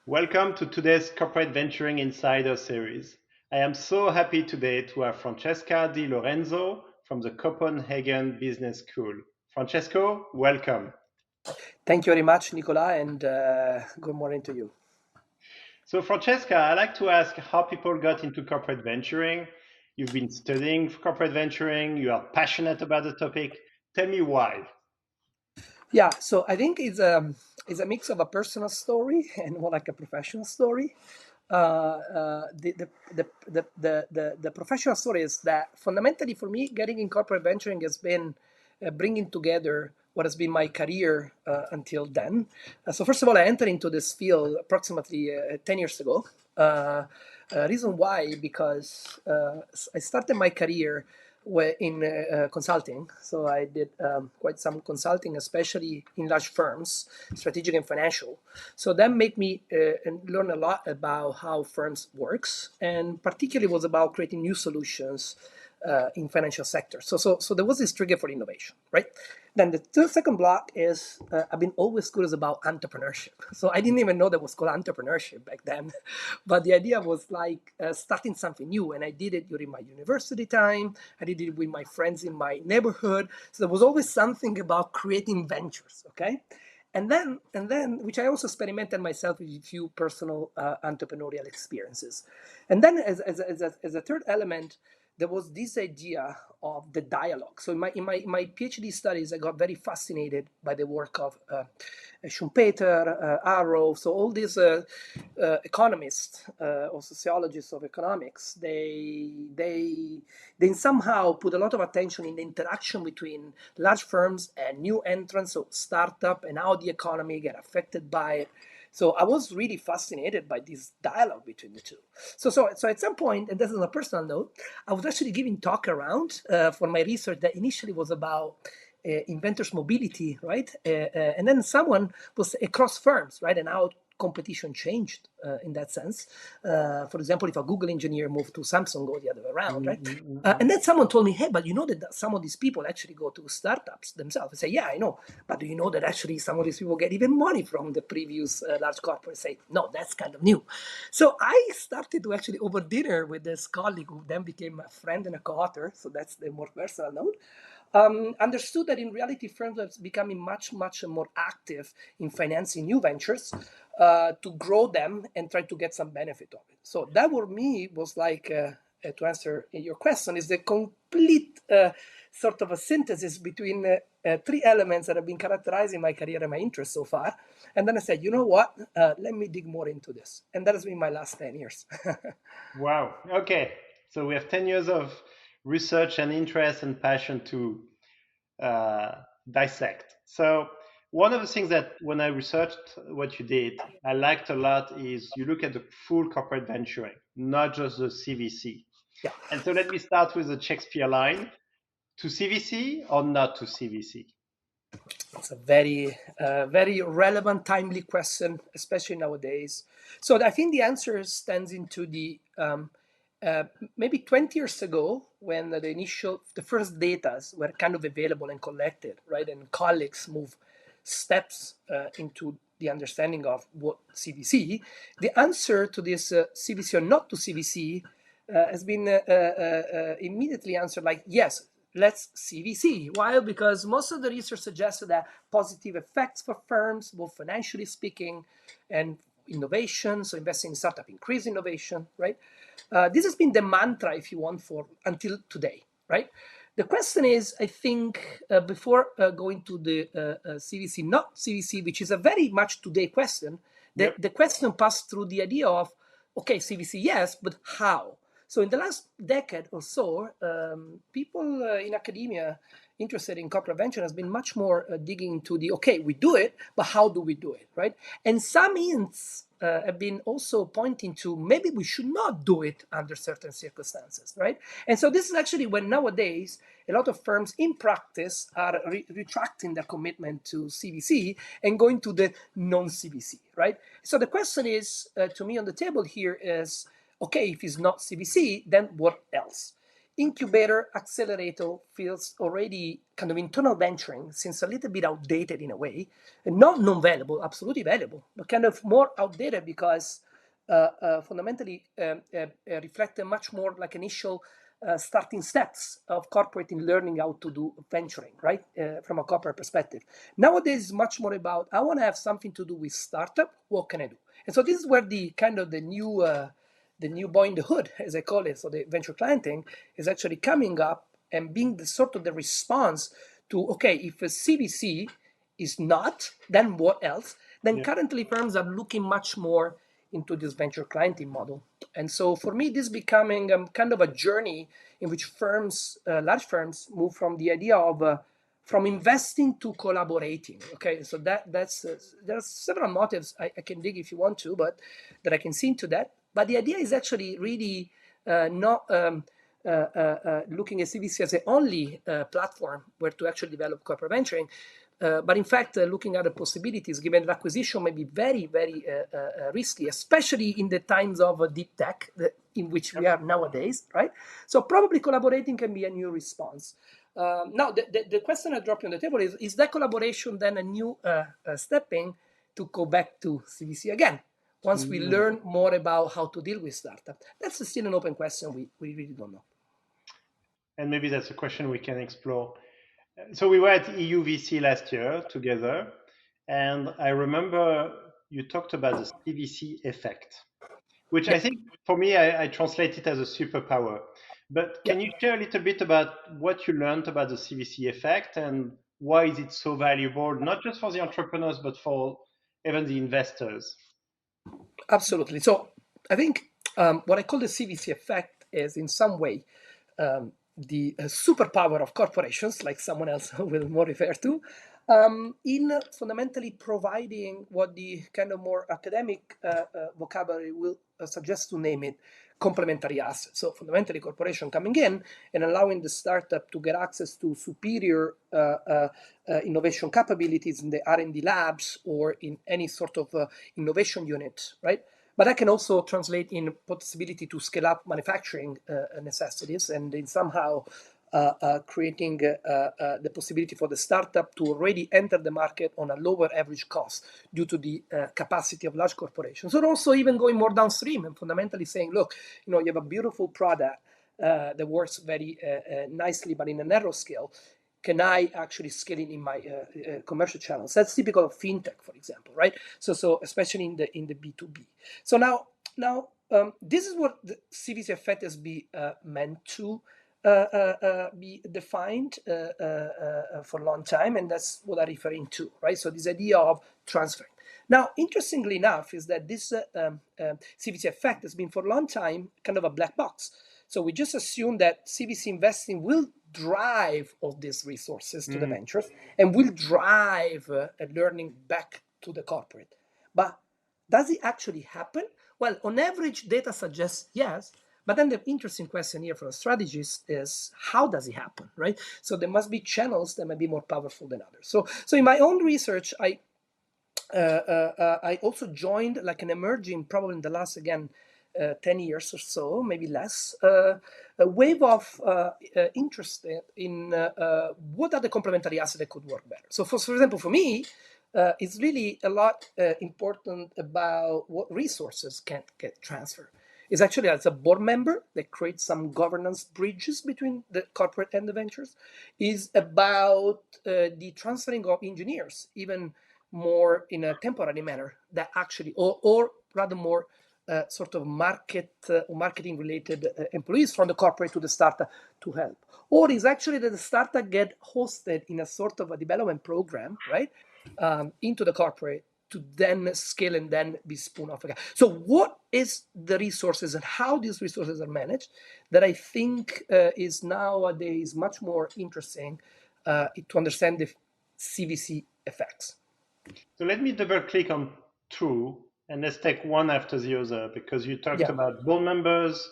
Welcome to today's Corporate Venturing Insider series. I am so happy today to have Francesco Di Lorenzo from the Copenhagen Business School. Francesco, welcome. Thank you very much, Nicolas, and good morning to you. So, Francesca, I like to ask how people got into corporate venturing. You've been studying corporate venturing, you are passionate about the topic. Tell me why. Yeah, so I think it's a mix of a personal story and more like a professional story. The professional story is that fundamentally for me, getting in corporate venturing has been bringing together what has been my career until then. So first of all, I entered into this field approximately 10 years ago. Reason why, because I started my career in consulting. So I did quite some consulting, especially in large firms, strategic and financial. So that made me learn a lot about how firms works, and particularly was about creating new solutions in financial sector. So there was this trigger for innovation, right? Then the second block is I've been always curious about entrepreneurship. So I didn't even know that was called entrepreneurship back then, but the idea was like starting something new, and I did it during my university time. I did it with my friends in my neighborhood. So there was always something about creating ventures. Okay. And then, which I also experimented myself with a few personal entrepreneurial experiences. And then, as a third element, there was this idea of the dialogue. So in my PhD studies, I got very fascinated by the work of Schumpeter, Arrow. So all these economists or sociologists of economics, they somehow put a lot of attention in the interaction between large firms and new entrants, so startup, and how the economy get affected by it. So I was really fascinated by this dialogue between the two. So at some point, and this is on a personal note, I was actually giving talk around for my research that initially was about inventors' mobility, right? And then someone was across firms, right? And how competition changed in that sense. For example, if a Google engineer moved to Samsung or the other way around, right? And then someone told me, hey, but you know that some of these people actually go to startups themselves. I say, yeah, I know. But do you know that actually some of these people get even money from the previous large corporates? Say, no, that's kind of new. So I started to actually over dinner with this colleague who then became a friend and a co-author. So that's the more personal note. Understood that in reality firms are becoming much more active in financing new ventures to grow them and try to get some benefit of it. So that for me was like, to answer your question, is the complete sort of a synthesis between three elements that have been characterizing my career and my interest so far. And then I said, you know what, let me dig more into this. And that has been my last 10 years. Wow. Okay. So we have 10 years of research and interest and passion to dissect. So one of the things that when I researched what you did, I liked a lot is you look at the full corporate venturing, not just the CVC. Yeah. And so let me start with the Shakespeare line: to CVC or not to CVC? It's a very relevant, timely question, especially nowadays. So I think the answer stands into the uh, maybe 20 years ago when the first datas were kind of available and collected, right? And colleagues move steps into the understanding of what CVC. The answer to this CVC or not to CVC has been immediately answered like yes, let's CVC. Why? Because most of the research suggested that positive effects for firms, both financially speaking and innovation, so investing in startup increase innovation, right? This has been the mantra, if you want, for until today, right? The question is, I think, before going to the CVC, not CVC, which is a very much today question, Yep. the question passed through the idea of, okay, CVC, yes, but how? So in the last decade or so, people in academia interested in corporate venture has been much more digging into the, okay, we do it, but how do we do it, right? And some hints have been also pointing to maybe we should not do it under certain circumstances, right? And so this is actually when nowadays a lot of firms in practice are retracting their commitment to CVC and going to the non-CVC, right? So the question is, to me on the table here is, okay, if it's not CVC, then what else? incubator accelerator feels already kind of internal venturing, since a little bit outdated in a way, and not non-valuable, absolutely valuable, but kind of more outdated because fundamentally reflect a much more like initial starting steps of corporate in learning how to do venturing, right? From a corporate perspective. Nowadays, it's much more about, I want to have something to do with startup. What can I do? And so this is where the kind of the new boy in the hood, as I call it, so the venture clienting is actually coming up and being the sort of the response to, okay, if a CVC is not, then what else? Then currently firms are looking much more into this venture clienting model. And so for me, this is becoming kind of a journey in which firms, large firms, move from the idea of from investing to collaborating. Okay, so that's there are several motives I can dig if you want to, but that I can see into that. But the idea is actually really not looking at CVC as the only platform where to actually develop corporate venturing, but in fact, looking at the possibilities, given that acquisition may be very, very risky, especially in the times of deep tech in which we are nowadays, right? So probably collaborating can be a new response. Now, the question I drop on the table is that collaboration then a new stepping to go back to CVC again? Once we learn more about how to deal with startup, that's still an open question. We really don't know. And maybe that's a question we can explore. So we were at EUVC last year together, and I remember you talked about the CVC effect, which I Yeah, think for me, I translate it as a superpower. But yeah. can you share a little bit about what you learned about the CVC effect and why is it so valuable, not just for the entrepreneurs, but for even the investors? Absolutely. So I think what I call the CVC effect is in some way the superpower of corporations, like someone else will more refer to, in fundamentally providing what the kind of more academic vocabulary will suggest to name it complementary assets. So fundamentally, corporation coming in and allowing the startup to get access to superior innovation capabilities in the R&D labs or in any sort of innovation unit, right? But that can also translate in possibility to scale up manufacturing necessities and in somehow creating the possibility for the startup to already enter the market on a lower average cost due to the capacity of large corporations. Or also even going more downstream and fundamentally saying, look, you have a beautiful product that works very nicely, but in a narrow scale. Can I actually scale it in my commercial channels? That's typical of fintech, for example, right? So especially in the B2B. So now this is what the CVC effect has been meant to be defined for a long time, and that's what I'm referring to, right? So this idea of transferring. Now, interestingly enough, is that this CVC effect has been for a long time kind of a black box. So we just assume that CVC investing will drive all these resources to the ventures and will drive learning back to the corporate. But does it actually happen? Well, on average, data suggests yes. But then the interesting question here for a strategist is how does it happen, right? So there must be channels that may be more powerful than others. So in my own research, I also joined like an emerging, probably in the last, again, 10 years or so, maybe less, a wave of interest in what are the complementary assets that could work better. So for example, for me, it's really a lot important about what resources can get transferred. It's actually as a board member that creates some governance bridges between the corporate and the ventures. Is about the transferring of engineers, even more in a temporary manner, that actually, or rather more sort of marketing related employees from the corporate to the startup to help. Or is actually that the startup get hosted in a sort of a development program, right, into the corporate to then scale and then be spun off again. So what is the resources and how these resources are managed that I think is nowadays much more interesting to understand the CVC effects. So let me double click on two and let's take one after the other because you talked Yeah. about board members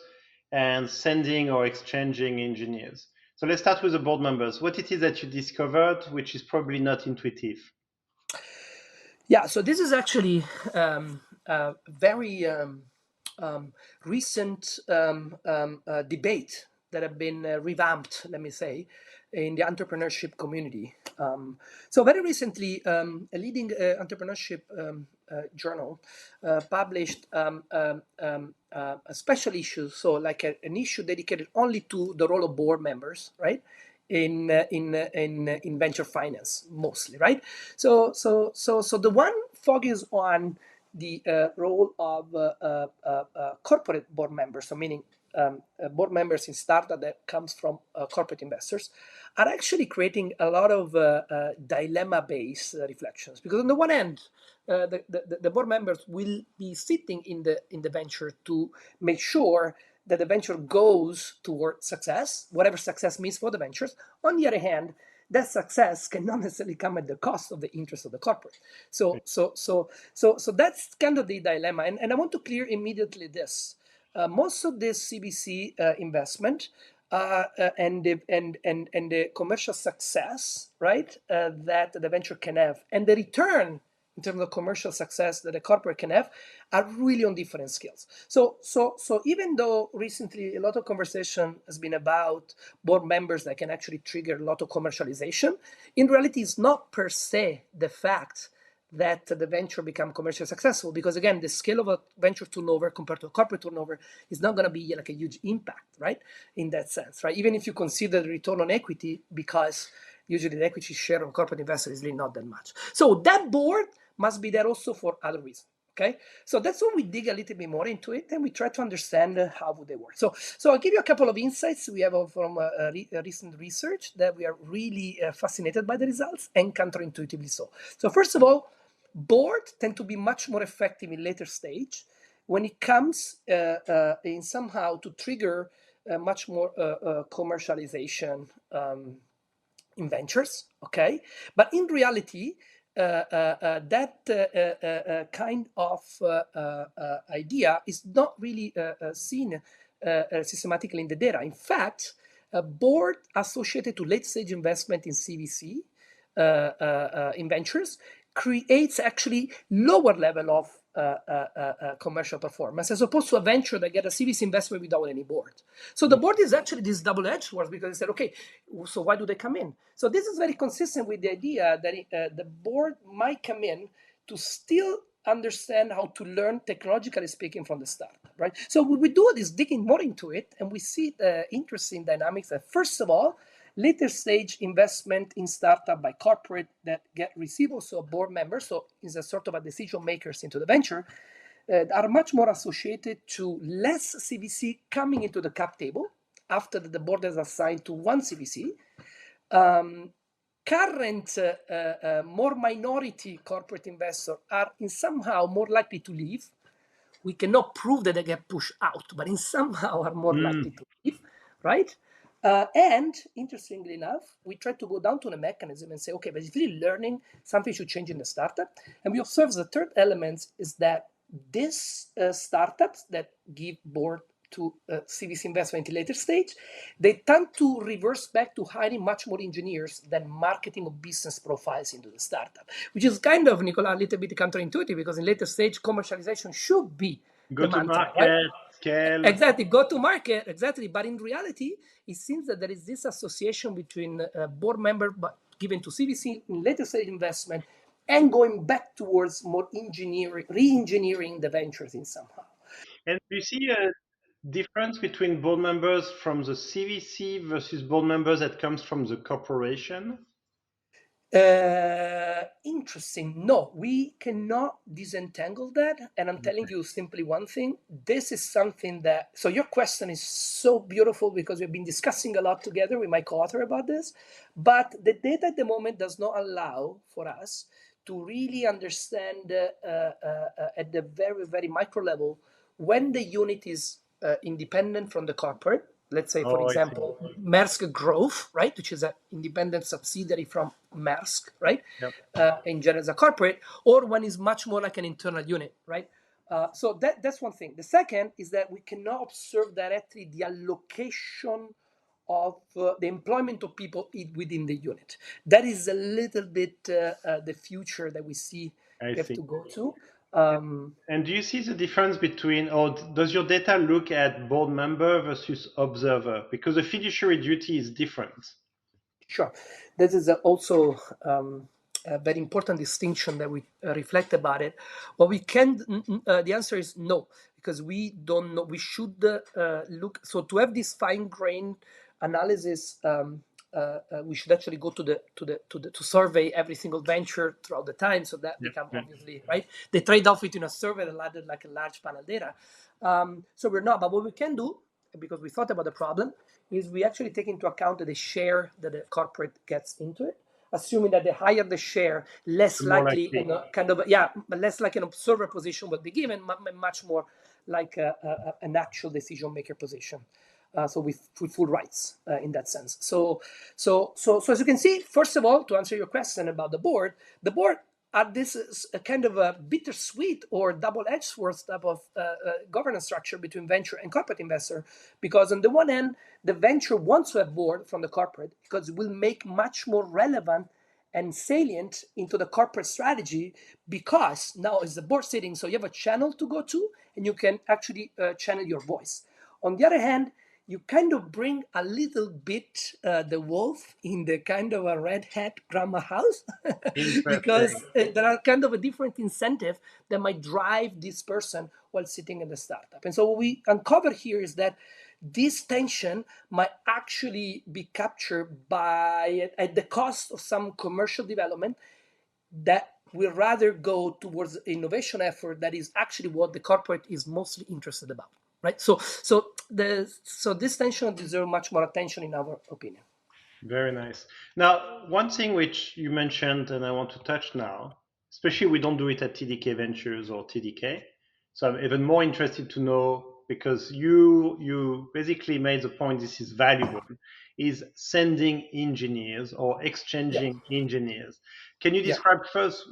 and sending or exchanging engineers. So let's start with the board members. What it is that you discovered, which is probably not intuitive. Yeah, so this is actually very recent debate that have been revamped, let me say, in the entrepreneurship community. So very recently, a leading entrepreneurship journal published a special issue, so like an issue dedicated only to the role of board members, right? In venture finance mostly, right? So the one focus on the role of corporate board members, so meaning board members in startup that comes from corporate investors, are actually creating a lot of dilemma-based reflections. Because on the one hand, the board members will be sitting in the venture to make sure that the venture goes toward success, whatever success means for the ventures. On the other hand, that success cannot necessarily come at the cost of the interest of the corporate. So that's kind of the dilemma. And I want to clear immediately this. Most of this CVC investment and the commercial success, right, that the venture can have, and the return in terms of commercial success that a corporate can have, are really on different scales. So even though recently a lot of conversation has been about board members that can actually trigger a lot of commercialization, in reality, it's not per se the fact that the venture become commercially successful, because again, the scale of a venture turnover compared to a corporate turnover is not going to be like a huge impact, right? In that sense, right? Even if you consider the return on equity, because usually the equity share of corporate investor is really not that much. So that board must be there also for other reasons. Okay, so that's when we dig a little bit more into it, and we try to understand how would they work. So I'll give you a couple of insights we have from a recent research that we are really fascinated by the results, and counterintuitively so. So first of all, boards tend to be much more effective in later stage when it comes in somehow to trigger much more commercialization in ventures. Okay, but in reality, that kind of idea is not really seen systematically in the data. In fact, a board associated to late stage investment in CVC in ventures creates actually lower level of commercial performance, as opposed to a venture that get a CVC investment without any board. So the board is actually this double-edged sword, because they said, okay, so why do they come in? So this is very consistent with the idea that the board might come in to still understand how to learn, technologically speaking, from the start, right? So what we do is digging more into it, and we see the interesting dynamics that, first of all, later stage investment in startup by corporate that get receive also board members, so is a sort of a decision makers into the venture, are much more associated to less CVC coming into the cap table after the board is assigned to one CVC. Current more minority corporate investors are in somehow more likely to leave. We cannot prove that they get pushed out, but in somehow are more likely to leave, right? And interestingly enough, we try to go down to the mechanism and say, okay, but if you're learning, something should change in the startup. And we observe the third element is that these startups that give board to CVC investment in later stage, they tend to reverse back to hiring much more engineers than marketing or business profiles into the startup, which is kind of, Nicolas, a little bit counterintuitive, because in later stage, commercialization should be Go the to mantra, market, right? scale. Exactly, go to market, exactly. But in reality, it seems that there is this association between board member given to CVC in later stage investment and going back towards more engineering, re-engineering the ventures in somehow. And do you see a difference between board members from the CVC versus board members that comes from the corporation? Interesting. No, we cannot disentangle that. And I'm telling you simply one thing. This is something that, so your question is so beautiful, because we've been discussing a lot together with my co-author about this, but the data at the moment does not allow for us to really understand at the very, very micro level when the unit is independent from the corporate. Let's say, for Oh, I see. example, Maersk Growth, right, which is an independent subsidiary from Maersk, right, Yep. in general as a corporate, or one is much more like an internal unit, right? So that's one thing. The second is that we cannot observe directly the allocation of the employment of people within the unit. That is a little bit the future that we see I we have see. to go to. And do you see the difference between, or does your data look at board member versus observer? Because the fiduciary duty is different. Sure. This is also a very important distinction that we reflect about it. What we can, the answer is no, because we don't know. We should look. So to have this fine-grained analysis, we should actually go to survey every single venture throughout the time. So that become obviously right. The trade-off between a survey and like a large panel data. So we're not. But what we can do, because we thought about the problem, is we actually take into account the share that the corporate gets into it, assuming that the higher the share, less More likely likely. less like an observer position will be given, much more like an actual decision maker position. So with full rights in that sense. So as you can see, first of all, to answer your question about the board this is a kind of a bittersweet or double-edged sword type of governance structure between venture and corporate investor, because on the one hand, the venture wants to have board from the corporate because it will make much more relevant and salient into the corporate strategy, because now is the board sitting, so you have a channel to go to and you can actually channel your voice. On the other hand, you kind of bring a little bit the wolf in the kind of a red hat grandma house because there are kind of a different incentive that might drive this person while sitting in the startup. And so what we uncover here is that this tension might actually be captured by at the cost of some commercial development that will rather go towards innovation effort that is actually what the corporate is mostly interested about. Right, so this tension deserves much more attention in our opinion. Very nice. Now, one thing which you mentioned, and I want to touch now, especially we don't do it at TDK Ventures or TDK. So I'm even more interested to know, because you basically made the point this is valuable, is sending engineers or exchanging engineers. Can you describe first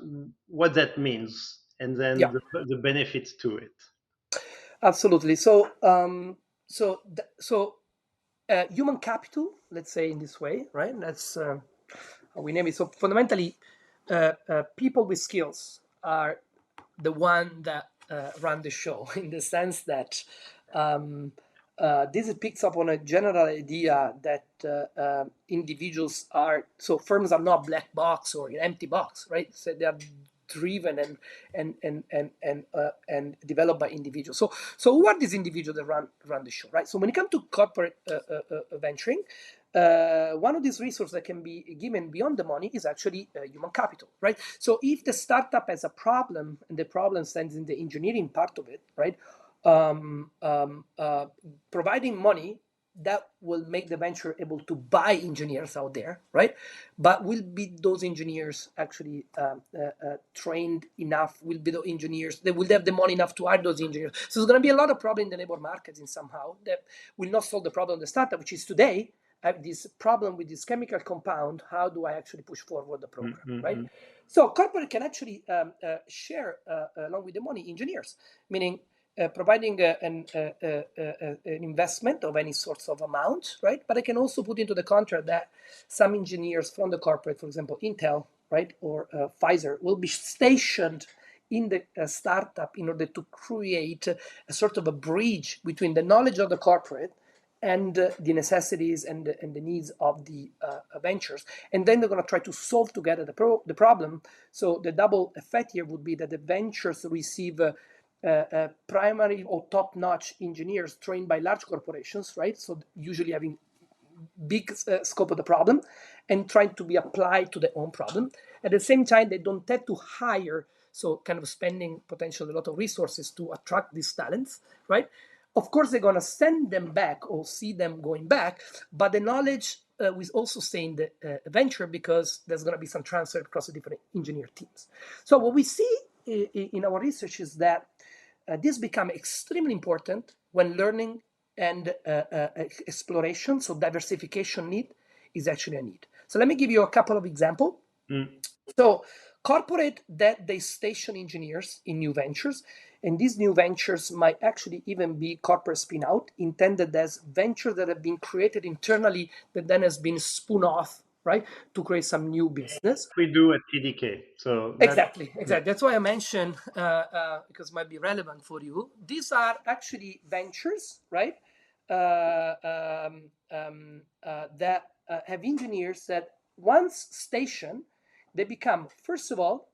what that means, and then the benefits to it? Absolutely. So human capital, let's say in this way, right? That's how we name it. So fundamentally, people with skills are the one that run the show in the sense that this picks up on a general idea that individuals are, so firms are not black box or an empty box, right? So they are driven and developed by individuals. So who are these individuals that run the show, right? So when it comes to corporate venturing, one of these resources that can be given beyond the money is actually human capital, right? So if the startup has a problem and the problem stands in the engineering part of it, right? Providing money that will make the venture able to buy engineers out there, right? But will be those engineers actually trained enough? Will be the engineers, they will have the money enough to hire those engineers? So there's going to be a lot of problem in the labor markets in somehow that will not solve the problem of the startup, which is today, I have this problem with this chemical compound. How do I actually push forward the program, right? So corporate can actually share along with the money engineers, meaning providing an investment of any sorts of amount, right? But I can also put into the contract that some engineers from the corporate, for example, Intel, right, or Pfizer, will be stationed in the startup in order to create a sort of a bridge between the knowledge of the corporate and the necessities and the needs of the ventures. And then they're going to try to solve together the problem. So the double effect here would be that the ventures receive primary or top-notch engineers trained by large corporations, right? So usually having big scope of the problem and trying to be applied to their own problem. At the same time, they don't have to hire, so kind of spending potentially a lot of resources to attract these talents, right? Of course, they're going to send them back or see them going back, but the knowledge will also stay in the venture because there's going to be some transfer across the different engineer teams. So what we see in our research is that this become extremely important when learning and exploration, so diversification need is actually a need. So let me give you a couple of examples. So corporate that they station engineers in new ventures, and these new ventures might actually even be corporate spin-out, intended as ventures that have been created internally that then has been spun off right, to create some new business. We do at TDK. So Exactly. yeah. That's why I mentioned, because it might be relevant for you. These are actually ventures, right? That have engineers that once stationed, they become, first of all,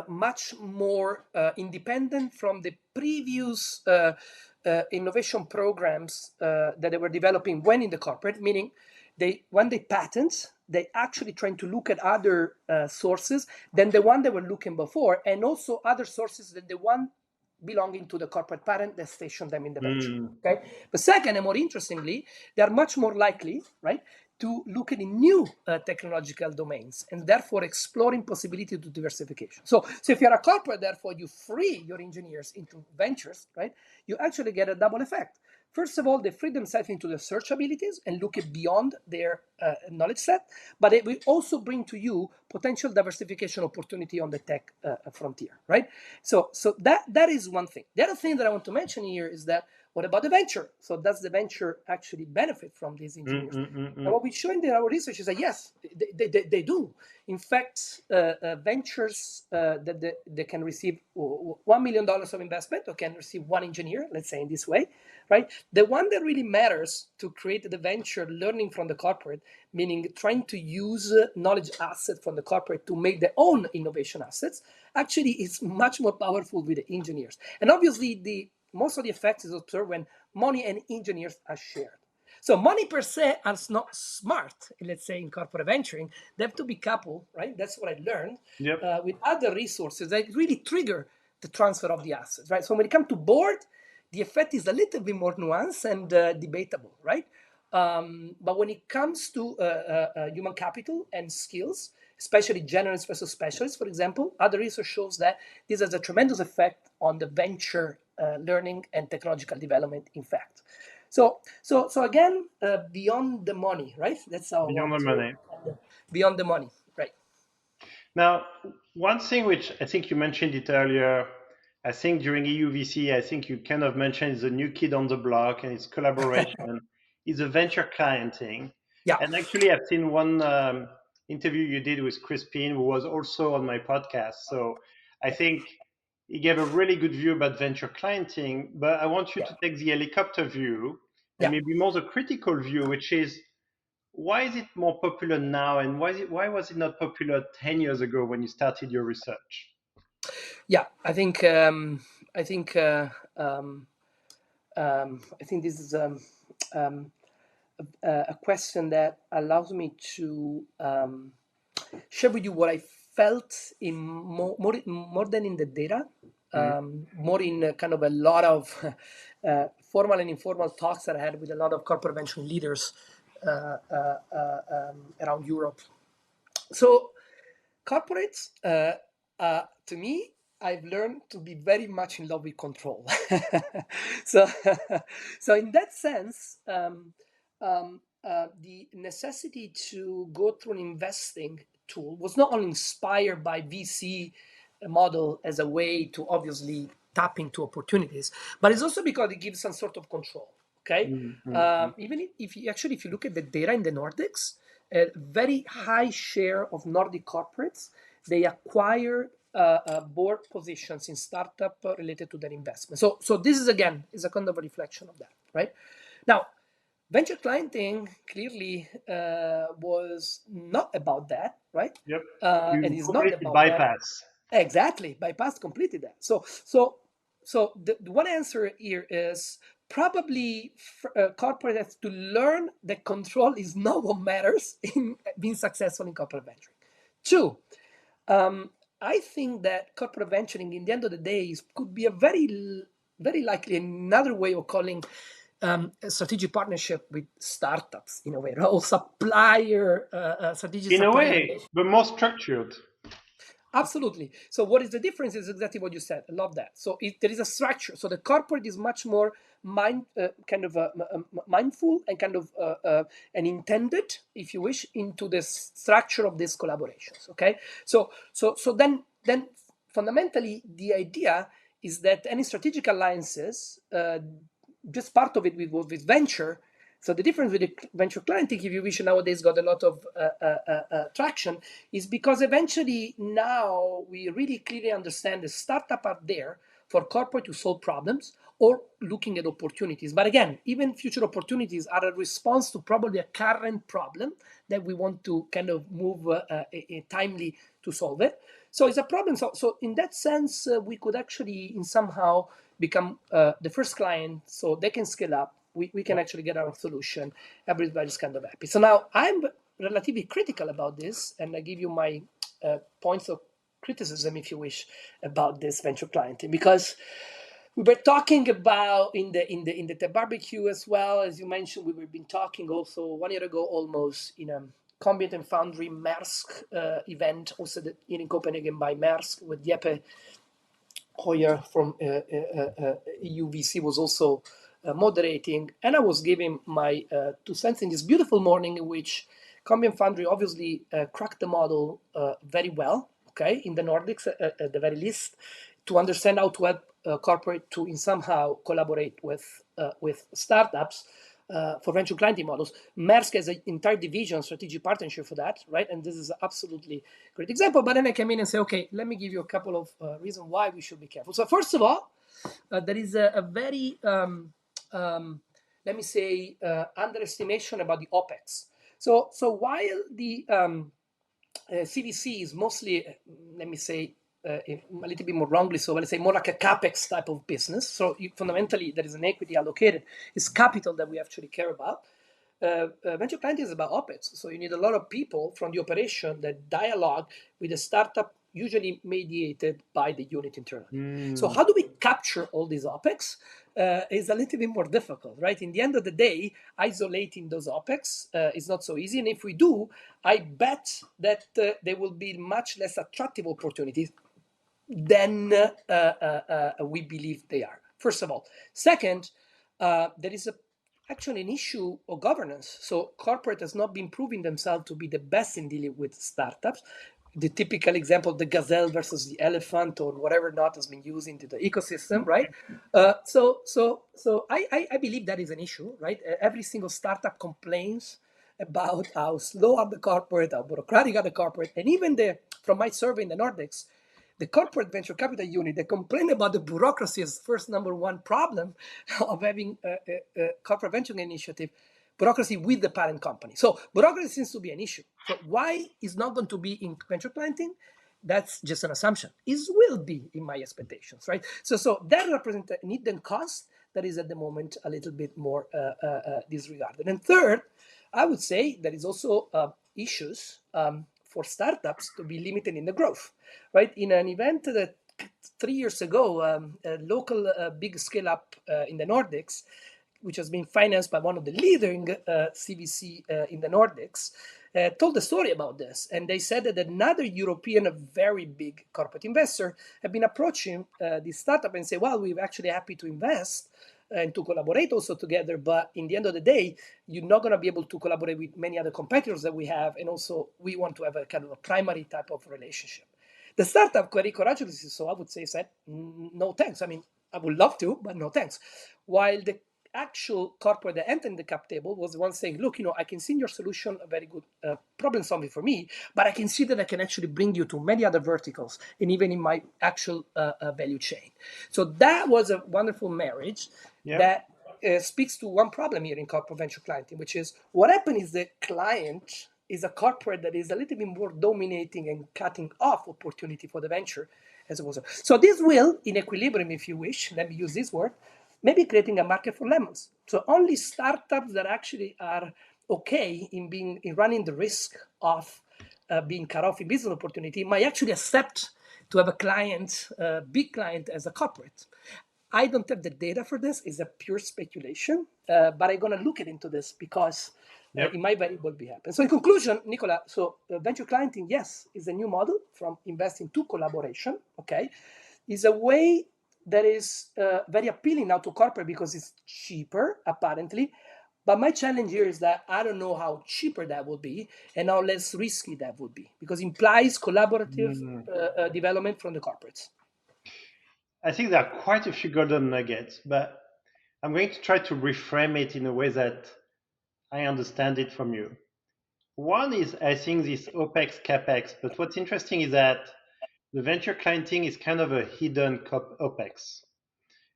much more independent from the previous innovation programs that they were developing when in the corporate, meaning when they patent, they actually trying to look at other sources than the one they were looking before, and also other sources than the one belonging to the corporate parent that stationed them in the venture. Okay, but second, and more interestingly, they are much more likely, right, to look at new technological domains and therefore exploring possibility to diversification. So if you're a corporate, therefore you free your engineers into ventures, right? You actually get a double effect. First of all, they free themselves into the search abilities and look at beyond their knowledge set, but it will also bring to you potential diversification opportunity on the tech frontier, right? So that is one thing. The other thing that I want to mention here is that what about the venture? So does the venture actually benefit from these engineers? And what we show in our research is that yes, they do. In fact, ventures that they can receive $1 million of investment or can receive one engineer, let's say in this way, right? The one that really matters to create the venture learning from the corporate, meaning trying to use knowledge assets from the corporate to make their own innovation assets, actually is much more powerful with the engineers. And obviously, most of the effects is observed when money and engineers are shared. So money per se is not smart, let's say in corporate venturing. They have to be coupled, right? That's what I learned, with other resources that really trigger the transfer of the assets, right? So when it comes to board, the effect is a little bit more nuanced and debatable, right? But when it comes to human capital and skills, especially generalists versus specialists, for example, other research shows that this has a tremendous effect on the venture learning and technological development, in fact. So again, beyond the money, right? That's how Beyond the money. Beyond the money, right? Now, one thing which I think you mentioned it earlier, I think during EUVC, I think you kind of mentioned is a new kid on the block and it's collaboration, is a venture clienting. Yeah. And actually, I've seen one interview you did with Crispin, who was also on my podcast. So I think he gave a really good view about venture clienting, but I want you to take the helicopter view and maybe more the critical view, which is why is it more popular now and why was it not popular 10 years ago when you started your research? Yeah, I think this is a question that allows me to share with you what I felt in more than in the data, more in kind of a lot of formal and informal talks that I had with a lot of corporate venture leaders around Europe. So corporates, to me, I've learned to be very much in love with control. so, so in that sense, the necessity to go through an investing tool was not only inspired by VC model as a way to obviously tap into opportunities, but it's also because it gives some sort of control. Okay, even if you look at the data in the Nordics, a very high share of Nordic corporates, they acquire board positions in startup related to their investment. So this is again is a kind of a reflection of that, right? Now, venture clienting clearly was not about that, right? Yep. And You is not completely about bypass. that. Exactly, bypass completely that. So the one answer here is probably corporate has to learn that control is not what matters in being successful in corporate venturing. Two, I think that corporate venturing, in the end of the day, could be a very likely another way of calling a strategic partnership with startups in a way, or supplier strategic In a supplier way, relation. but more structured. Absolutely. So what is the difference is exactly what you said. I love that. So there is a structure. So the corporate is much more mindful and kind of and intended, if you wish, into the structure of these collaborations. Okay. So then fundamentally the idea is that any strategic alliances, just part of it with venture, So the difference with the venture clienting, if you wish, nowadays got a lot of traction, is because eventually now we really clearly understand the startup are there for corporate to solve problems or looking at opportunities. But again, even future opportunities are a response to probably a current problem that we want to kind of move timely to solve it. So it's a problem. So in that sense, we could actually in somehow become the first client, so they can scale up. We can actually get our solution. Everybody's kind of happy. So now I'm relatively critical about this, and I give you my points of criticism, if you wish, about this venture clienting, because we were talking about in the barbecue as well as you mentioned. We've been talking also 1 year ago almost in a Combient and Foundry Maersk event, also here in Copenhagen by Maersk, with Jeppe Hoyer from EUVC was also moderating, and I was giving my 2 cents in this beautiful morning in which Combient Foundry obviously cracked the model very well, okay, in the Nordics at the very least, to understand how to help corporate to in somehow collaborate with startups for venture clienting models. Maersk has an entire division, strategic partnership for that, right? And this is an absolutely great example. But then I came in and say, okay, let me give you a couple of reasons why we should be careful. So first of all, there is a very, let me say, underestimation about the OpEx. So while the CVC is mostly, let me say, a little bit more wrongly so, let's say more like a capex type of business. So fundamentally, there is an equity allocated. It's capital that we actually care about. Venture clienting is about OpEx. So you need a lot of people from the operation that dialogue with the startup, usually mediated by the unit internally. So how do we capture all these OpEx? Is a little bit more difficult, right? In the end of the day, isolating those OpEx is not so easy. And if we do, I bet that there will be much less attractive opportunities than we believe they are. First of all. Second, there is actually an issue of governance. So corporate has not been proving themselves to be the best in dealing with startups. The typical example, the gazelle versus the elephant, or whatever not has been used into the ecosystem, right? So I believe that is an issue, right? Every single startup complains about how slow are the corporate, how bureaucratic are the corporate, and even from my survey in the Nordics, the corporate venture capital unit, they complain about the bureaucracy as first number one problem of having a corporate venture initiative, bureaucracy with the parent company. So bureaucracy seems to be an issue. So why is not going to be in venture planting? That's just an assumption. It will be in my expectations, right? So that represents a hidden cost that is at the moment a little bit more disregarded. And third, I would say there is also issues for startups to be limited in the growth, right? In an event that 3 years ago, a local big scale up in the Nordics, which has been financed by one of the leading CVC in the Nordics, told a story about this. And they said that another European, a very big corporate investor, had been approaching this startup and say, well, we're actually happy to invest and to collaborate also together. But in the end of the day, you're not going to be able to collaborate with many other competitors that we have. And also, we want to have a kind of a primary type of relationship. The startup very courageously, so I would say, said, no thanks. I mean, I would love to, but no thanks. While the actual corporate that entered the cap table was the one saying, look, I can see in your solution a very good problem solving for me, but I can see that I can actually bring you to many other verticals and even in my actual value chain. So that was a wonderful marriage that speaks to one problem here in corporate venture clienting, which is what happened is the client is a corporate that is a little bit more dominating and cutting off opportunity for the venture as opposed to. So this will, in equilibrium, if you wish, let me use this word, maybe creating a market for lemons. So only startups that actually are okay in running the risk of being cut off in business opportunity might actually accept to have a client, big client as a corporate. I don't have the data for this. It's a pure speculation, but I'm going to look into this because it might very well be happening. So in conclusion, Nicola, so venture clienting, yes, is a new model from investing to collaboration, okay? Is a way that is very appealing now to corporate because it's cheaper, apparently. But my challenge here is that I don't know how cheaper that will be and how less risky that would be, because it implies collaborative development from the corporates. I think there are quite a few golden nuggets, but I'm going to try to reframe it in a way that I understand it from you. One is, I think, this OpEx, CapEx, but what's interesting is that the venture clienting is kind of a hidden OpEx.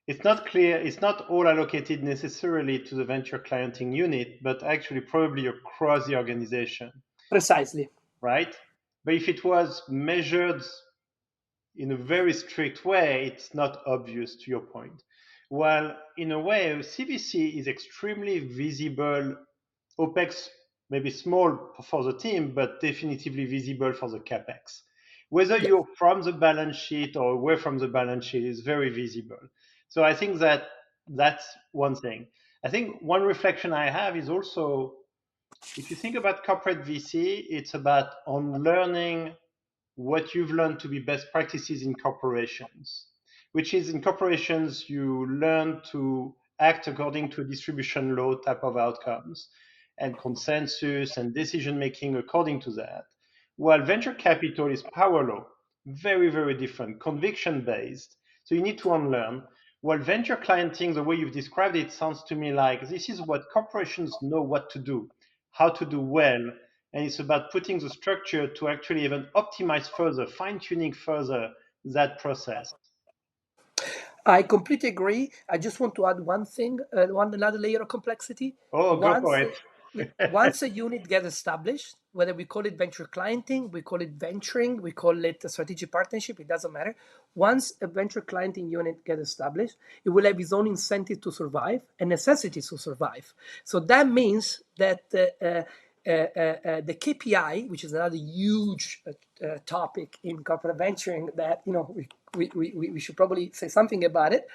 It's not clear, it's not all allocated necessarily to the venture clienting unit, but actually probably across the organization, Precisely. right? But if it was measured in a very strict way, it's not obvious to your point. While in a way, CVC is extremely visible, OpEx maybe small for the team, but definitively visible for the CapEx. Whether Yeah. you're from the balance sheet or away from the balance sheet is very visible. So I think that that's one thing. I think one reflection I have is also, if you think about corporate VC, it's about unlearning what you've learned to be best practices in corporations, which is in corporations, you learn to act according to a distribution law type of outcomes and consensus and decision making according to that. While venture capital is power law, very, very different, conviction based. So you need to unlearn. While venture clienting, the way you've described it, sounds to me like this is what corporations know what to do, how to do well, and it's about putting the structure to actually even optimize further, fine tuning further that process. I completely agree. I just want to add one thing, one another layer of complexity. Oh, go for Once, it. yeah, once a unit gets established, whether we call it venture clienting, we call it venturing, we call it a strategic partnership, it doesn't matter. Once a venture clienting unit gets established, it will have its own incentive to survive and necessities to survive. So that means that the KPI, which is another huge topic in corporate venturing, that we should probably say something about it.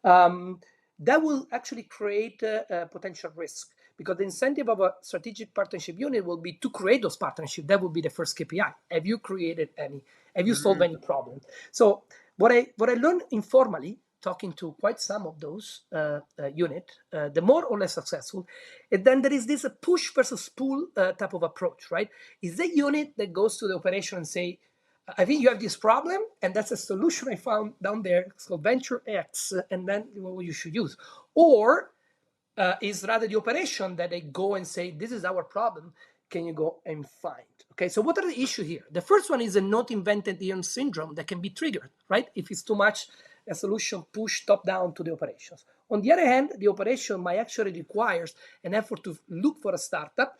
That will actually create a potential risk because the incentive of a strategic partnership unit will be to create those partnerships. That will be the first KPI. Have you created any? Have you solved any problem? So what I learned informally, talking to quite some of those unit, the more or less successful, and then there is this push versus pull type of approach, right? Is the unit that goes to the operation and say, I think you have this problem, and that's a solution I found down there. It's called Venture X, and then what you should use. Or is rather the operation that they go and say, this is our problem. Can you go and find? Okay, so what are the issues here? The first one is a not invented iron syndrome that can be triggered, right? If it's too much a solution pushed top down to the operations. On the other hand, the operation might actually requires an effort to look for a startup,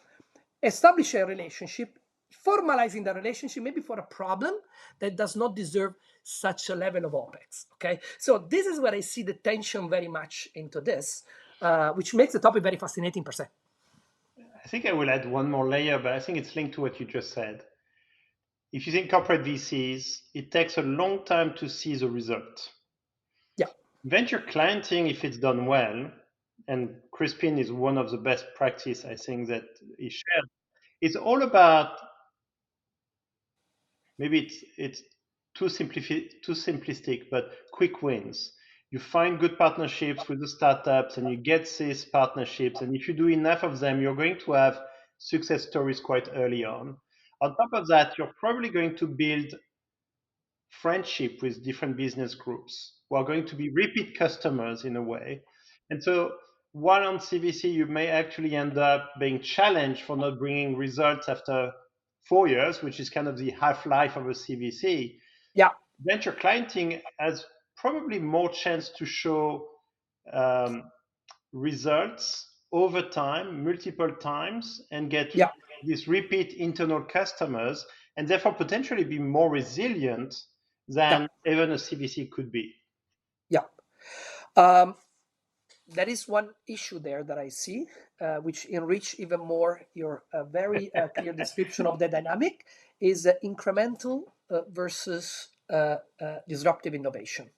establish a relationship, formalizing the relationship maybe for a problem that does not deserve such a level of OpEx. Okay, so this is where I see the tension very much into this, which makes the topic very fascinating per se. I think I will add one more layer, but I think it's linked to what you just said. If you think corporate VCs, it takes a long time to see the result. Yeah. Venture clienting, if it's done well, and Crispin is one of the best practice I think that is shared, it's all about, maybe it's too simplistic, but quick wins. You find good partnerships with the startups and you get these partnerships, and if you do enough of them, you're going to have success stories quite early on. On top of that, you're probably going to build friendship with different business groups who are going to be repeat customers in a way. And so while on CVC, you may actually end up being challenged for not bringing results after 4 years, which is kind of the half-life of a CVC. Yeah. Venture clienting has probably more chance to show results over time, multiple times, and get Yeah. these repeat internal customers, and therefore potentially be more resilient Yeah. than even a CVC could be. Yeah. That is one issue there that I see, which enrich even more your very clear description of the dynamic, is incremental versus disruptive innovation.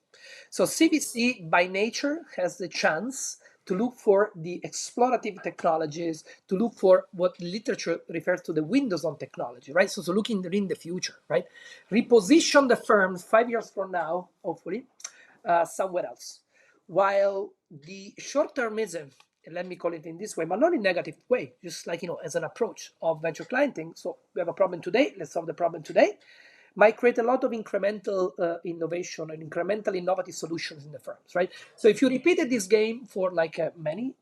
So CVC by nature has the chance to look for the explorative technologies, to look for what literature refers to the windows on technology, right? So looking in the future, right? Reposition the firms 5 years from now, hopefully, somewhere else. While the short-termism, let me call it in this way, but not in a negative way, just like, as an approach of venture clienting. So we have a problem today, let's solve the problem today, might create a lot of incremental innovation and incremental innovative solutions in the firms, right? So if you repeated this game for like many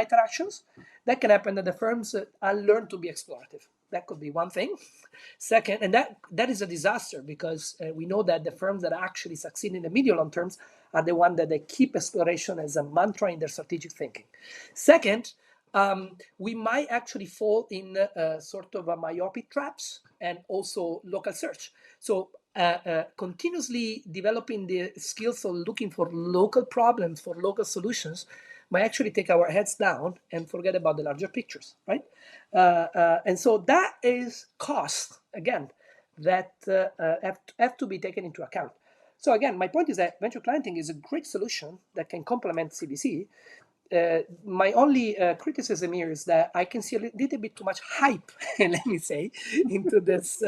iterations, that can happen that the firms unlearn to be explorative. That could be one thing. Second, and that is a disaster because we know that the firms that actually succeed in the medium long terms are the ones that they keep exploration as a mantra in their strategic thinking. Second, we might actually fall in sort of a myopic traps and also local search. So continuously developing the skills of looking for local problems, for local solutions, might actually take our heads down and forget about the larger pictures, right? And so that is cost, again, that have to be taken into account. So again, my point is that venture clienting is a great solution that can complement CVC. My only criticism here is that I can see a little bit too much hype, let me say, into this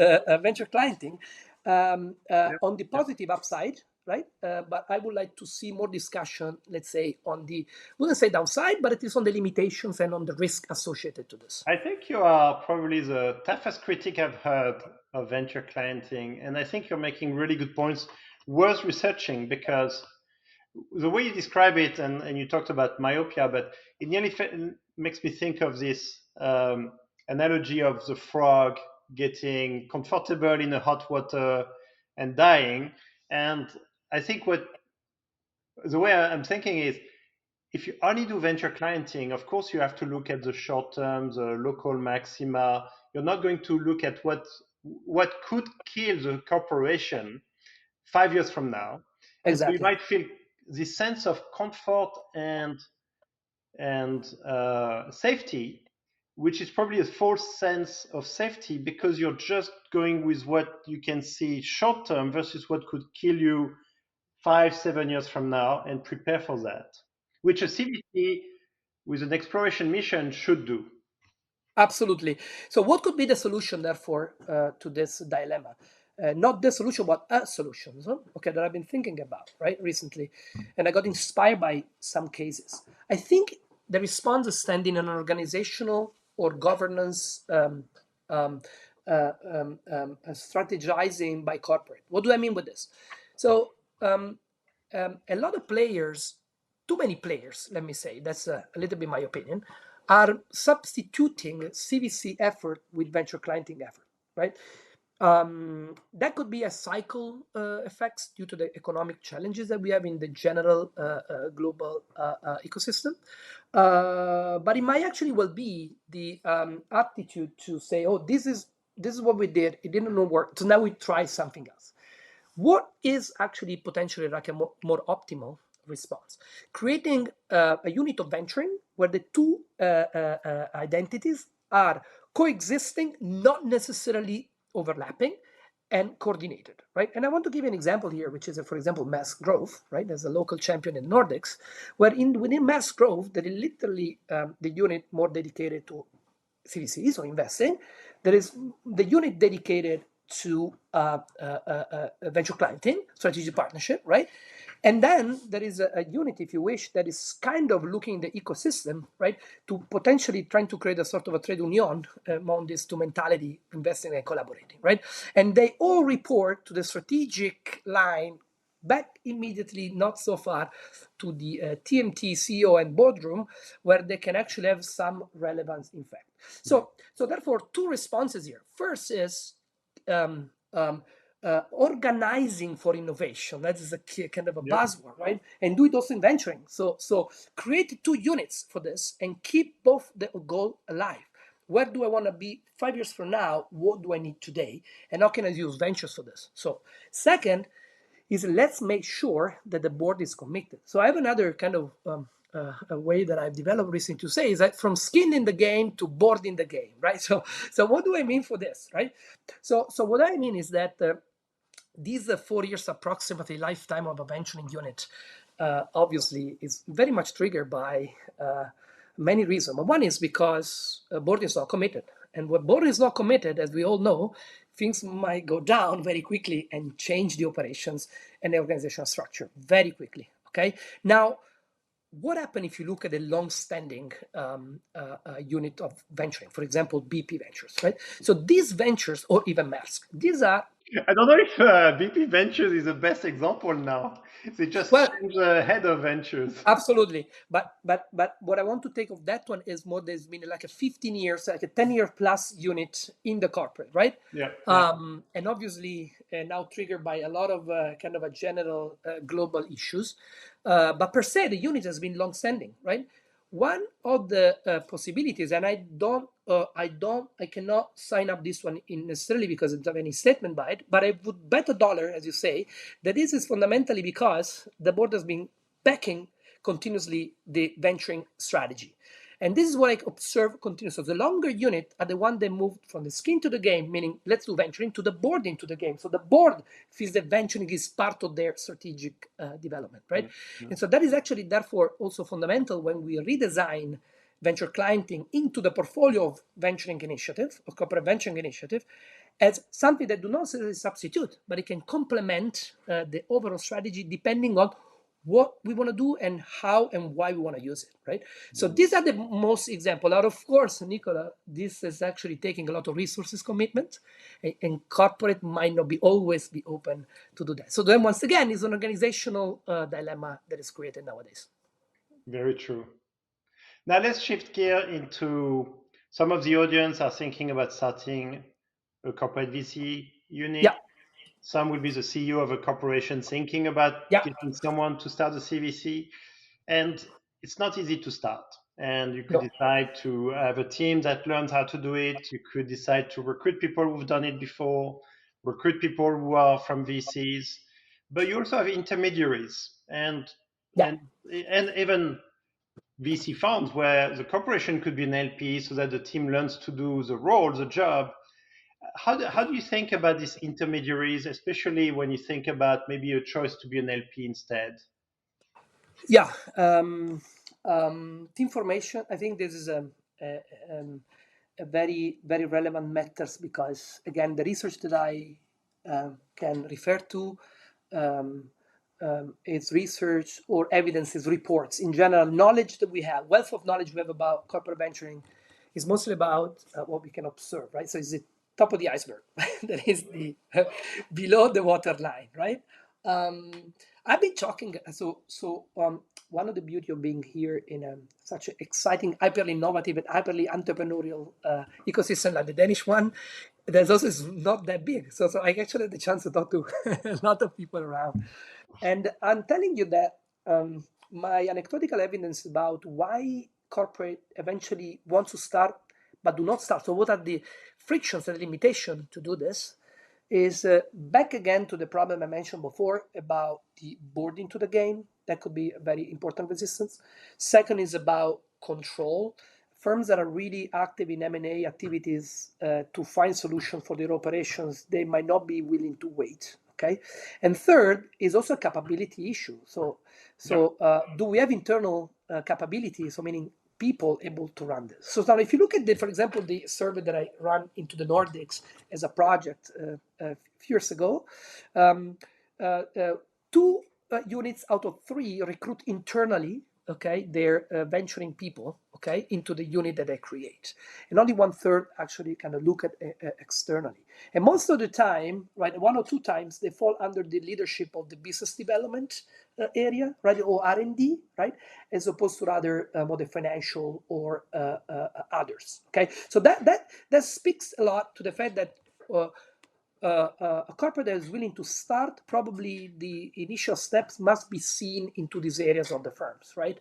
venture clienting on the positive upside, right? But I would like to see more discussion, let's say, on the, I wouldn't say downside, but it is on the limitations and on the risk associated to this. I think you are probably the toughest critic I've heard of venture clienting, and I think you're making really good points worth researching, because the way you describe it, and you talked about myopia, but it nearly makes me think of this analogy of the frog getting comfortable in the hot water and dying. And I think the way I'm thinking is, if you only do venture clienting, of course you have to look at the short term, the local maxima. You're not going to look at what could kill the corporation 5 years from now. And so you Exactly. might feel this sense of comfort and safety, which is probably a false sense of safety, because you're just going with what you can see short term versus what could kill you 5-7 years from now, and prepare for that, which a CVC with an exploration mission should do. Absolutely. So what could be the solution, therefore, to this dilemma? Not the solution, but a solution, okay, that I've been thinking about, right, recently. And I got inspired by some cases. I think the response is standing in an organizational or governance strategizing by corporate. What do I mean with this? So a lot of players, too many players, let me say, that's a little bit my opinion, are substituting CVC effort with venture clienting effort, right? That could be a cycle effects due to the economic challenges that we have in the general global ecosystem. But it might actually well be the aptitude to say, oh, this is what we did. It didn't work. So now we try something else. What is actually potentially like a more optimal response? Creating a unit of venturing where the two identities are coexisting, not necessarily overlapping, and coordinated, right? And I want to give you an example here, which is, for example, Mass Growth, right? There's a local champion in Nordics, where within Mass Growth, there is literally the unit more dedicated to CVCs or investing. There is the unit dedicated to venture clienting, strategic partnership, right? And then there is a unit, if you wish, that is kind of looking at the ecosystem, right, to potentially trying to create a sort of a trade union among these two mentality, investing and collaborating, right? And they all report to the strategic line back immediately, not so far, to the TMT CEO and boardroom, where they can actually have some relevance, in fact. So therefore, two responses here. First is organizing for innovation. That is a key, kind of a buzzword, right? And do it also in venturing. So create two units for this and keep both the goal alive. Where do I want to be 5 years from now? What do I need today? And how can I use ventures for this? So second is, let's make sure that the board is committed. So I have another kind of a way that I've developed recently to say is that from skin in the game to board in the game, right? So what do I mean for this, right? So what I mean is that these 4 years approximately lifetime of a venturing unit obviously is very much triggered by many reasons. But one is because board is not committed. And when board is not committed, as we all know, things might go down very quickly and change the operations and the organizational structure very quickly, okay? Now, what happens if you look at a long-standing unit of venturing, for example, BP Ventures, right? So these ventures, or even Maersk, these are I don't know if BP Ventures is the best example now. They just Well, changed the head of ventures. absolutely, but what I want to take of that one is more there's been like a 15 years, like a 10-year plus unit in the corporate, right? Yeah, yeah. And obviously now triggered by a lot of kind of a general global issues, but per se the unit has been long-standing, right? One of the possibilities, and I cannot sign up this one in necessarily because I don't have any statement by it, but I would bet a dollar, as you say, that this is fundamentally because the board has been backing continuously the venturing strategy. And this is what I observe continuously. So the longer unit are the one that moved from the skin to the game, meaning let's do venturing, to the board into the game. So the board feels that venturing is part of their strategic development, right? Mm-hmm. And so that is actually therefore also fundamental when we redesign venture clienting into the portfolio of venturing initiative, of corporate venturing initiative, as something that do not necessarily substitute, but it can complement the overall strategy depending on what we want to do and how and why we want to use it, right? So these are the most example. Now, of course, Nicola, this is actually taking a lot of resources commitment, and corporate might not be always be open to do that. So then, once again, is an organizational dilemma that is created nowadays. Very true. Now let's shift gear into some of the audience are thinking about starting a corporate VC unit. Yeah, Some will be the CEO of a corporation thinking about yeah, getting someone to start a CVC. And it's not easy to start. And you could no, decide to have a team that learns how to do it. You could decide to recruit people who've done it before, recruit people who are from VCs. But you also have intermediaries yeah. and and even VC funds where the corporation could be an LP so that the team learns to do the role, the job. How do you think about these intermediaries, especially when you think about maybe a choice to be an LP instead? Yeah, team formation. I think this is a, um, a very very relevant matters because again, the research that I can refer to is research or evidence is reports in general. Knowledge that we have, wealth of knowledge we have about corporate venturing, is mostly about what we can observe, right? So it's the top of the iceberg, that is the below the waterline, right? I've been talking. One of the beauty of being here in such an exciting, hyperly innovative, and hyperly entrepreneurial ecosystem like the Danish one, there's also is not that big. So I actually had the chance to talk to a lot of people around, and I'm telling you that my anecdotal evidence about why corporate eventually want to start but do not start. So what are the frictions and limitation to do this? Is back again to the problem I mentioned before about the board into the game. That could be a very important resistance. Second is about control. Firms that are really active in M&A activities to find solutions for their operations, they might not be willing to wait. Okay, and third is also a capability issue. Yeah. Do we have internal capability? So meaning people able to run this. So now, if you look at for example, the survey that I ran into the Nordics as a project a few years ago, um, two units out of three recruit internally. Okay, they're venturing people. Okay, into the unit that they create, and only one third actually kind of look at externally. And most of the time, right, one or two times they fall under the leadership of the business development area, right, or R&D, right, as opposed to rather more the financial or others. Okay, so that speaks a lot to the fact that a corporate that is willing to start, probably the initial steps must be seen into these areas of the firms, right?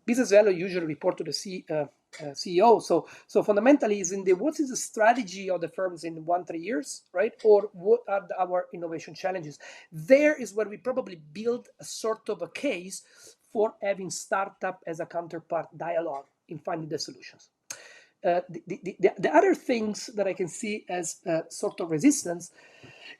Business value usually report to the CEO. So fundamentally, is in the what is the strategy of the firms in 1-3 years, right? Or what are our innovation challenges? There is where we probably build a sort of a case for having startup as a counterpart dialogue in finding the solutions. The other things that I can see as sort of resistance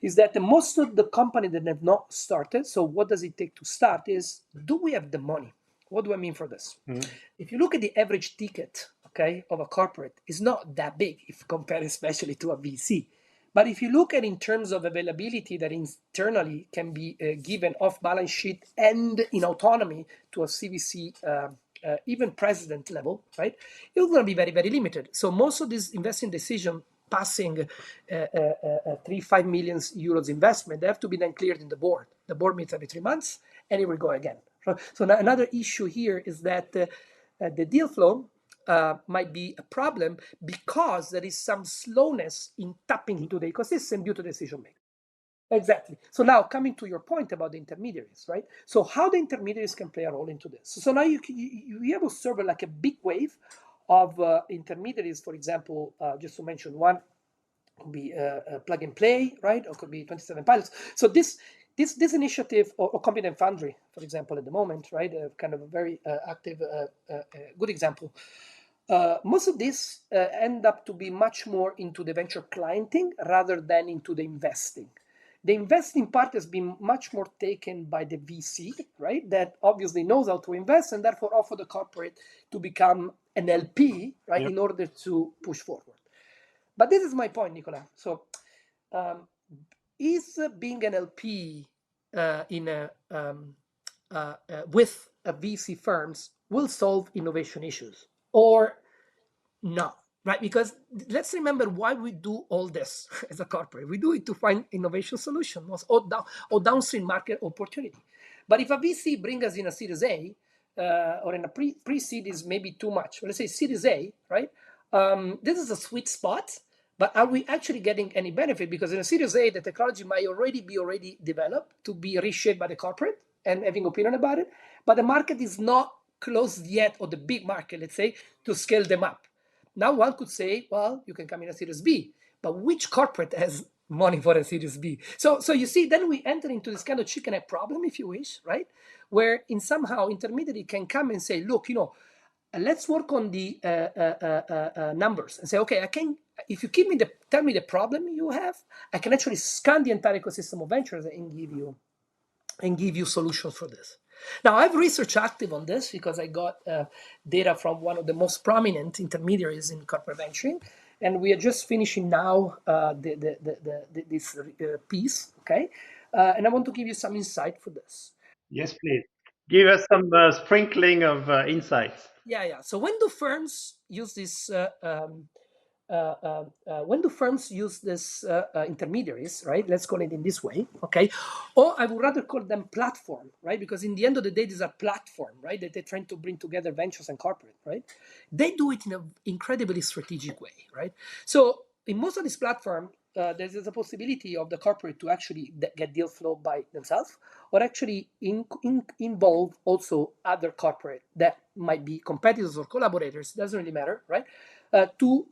is that most of the company that have not started, so what does it take to start, is do we have the money? What do I mean for this? Mhm. If you look at the average ticket, okay, of a corporate, it's not that big if compared especially to a VC. But if you look at in terms of availability that internally can be given off balance sheet and in autonomy to a CVC, even president level, right? It's going to be very, very limited. So most of these investing decision passing 5 million euros investment, they have to be then cleared in the board. The board meets every 3 months, and it will go again. So now another issue here is that the deal flow might be a problem because there is some slowness in tapping into the ecosystem due to decision making. Exactly. So now coming to your point about the intermediaries, right? So how the intermediaries can play a role into this. So now you have observed like a big wave of intermediaries, for example, just to mention one, could be plug and play, right? Or could be 27 pilots. So this initiative, or Competent Foundry, for example, at the moment, right? Kind of a very active, good example. Most of these end up to be much more into the venture clienting rather than into the investing. The investing part has been much more taken by the VC, right? That obviously knows how to invest and therefore offer the corporate to become an LP, right? Yep. In order to push forward. But this is my point, Nicolas. So is being an LP with a VC firms will solve innovation issues or not? Right, because let's remember why we do all this as a corporate. We do it to find innovation solutions or downstream market opportunity. But if a VC brings us in a Series A or in a pre-seed is maybe too much. Let's say Series A, right? This is a sweet spot, but are we actually getting any benefit? Because in a Series A, the technology might already be developed to be reshaped by the corporate and having opinion about it, but the market is not closed yet, or the big market, let's say, to scale them up. Now one could say, well, you can come in a Series B, but which corporate has money for a Series B? So you see, then we enter into this kind of chicken egg problem, if you wish, right? Where in somehow intermediary can come and say, look, let's work on the numbers and say, okay, if you tell me the problem you have, I can actually scan the entire ecosystem of ventures and give you solutions for this. Now, I have research active on this because I got data from one of the most prominent intermediaries in corporate venturing, and we are just finishing now this piece, okay? And I want to give you some insight for this. Yes, please. Give us some sprinkling of insights. Yeah. So when do firms use this? When do firms use this intermediaries, right? Let's call it in this way, okay? Or I would rather call them platform, right? Because in the end of the day, these are platform, right? That they're trying to bring together ventures and corporate, right? They do it in an incredibly strategic way, right? So in most of these platforms, there's a possibility of the corporate to actually get deal flow by themselves, or actually involve also other corporate that might be competitors or collaborators, doesn't really matter, right? To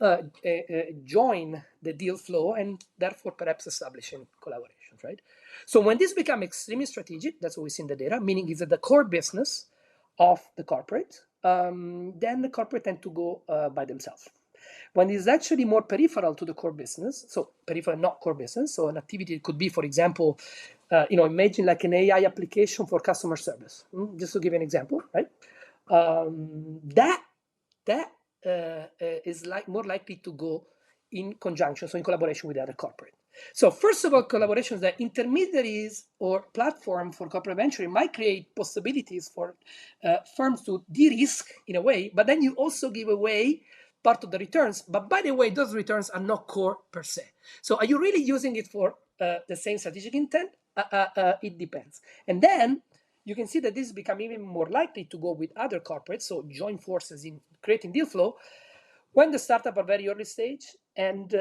join the deal flow and therefore perhaps establishing collaborations, right? So when this becomes extremely strategic, that's what we see in the data, meaning is at the core business of the corporate, then the corporate tend to go by themselves. When it's actually more peripheral to the core business, so peripheral, not core business, so an activity could be, for example, imagine like an AI application for customer service, just to give you an example, right? That is more likely to go in conjunction, so in collaboration with the other corporate. So first of all, collaborations that intermediaries or platform for corporate venture might create possibilities for firms to de-risk in a way, but then you also give away part of the returns. But by the way, those returns are not core per se. So are you really using it for the same strategic intent? It depends. And then you can see that this become even more likely to go with other corporates, so join forces in creating deal flow when the startup are very early stage and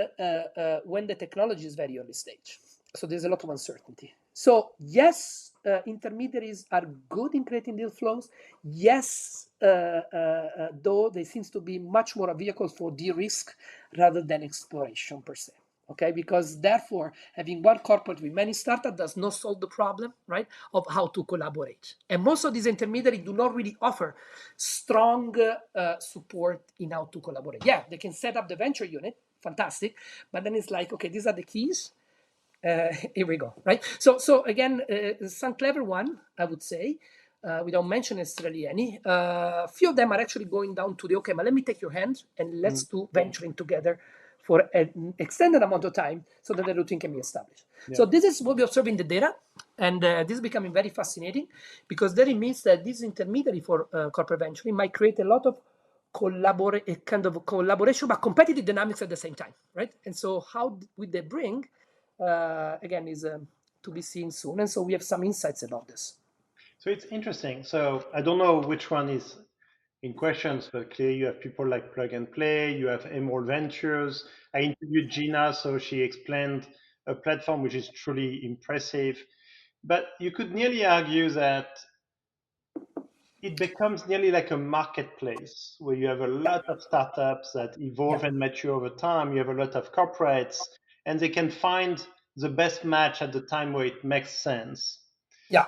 when the technology is very early stage. So there's a lot of uncertainty. So yes, intermediaries are good in creating deal flows. Yes, though they seems to be much more a vehicle for de-risk rather than exploration per se. Okay, because therefore having one corporate with many startups does not solve the problem, right, of how to collaborate. And most of these intermediaries do not really offer strong support in how to collaborate. Yeah, they can set up the venture unit, fantastic, but then it's like, okay, these are the keys. Here we go, right? So again, some clever one, I would say, without mentioning necessarily any. Few of them are actually going down to the, okay, but let me take your hand and let's do venturing together for an extended amount of time so that the routine can be established. Yeah. So this is what we observe in the data, and this is becoming very fascinating because then it means that this intermediary for corporate venturing might create a lot of a kind of collaboration, but competitive dynamics at the same time, right? And so how would they bring, again, is to be seen soon. And so we have some insights about this. So it's interesting. So I don't know which one is in questions, but clearly you have people like Plug and Play, you have Emerald Ventures. I interviewed Gina, so she explained a platform which is truly impressive. But you could nearly argue that it becomes nearly like a marketplace where you have a lot of startups that evolve Yeah. and mature over time. You have a lot of corporates, and they can find the best match at the time where it makes sense. Yeah.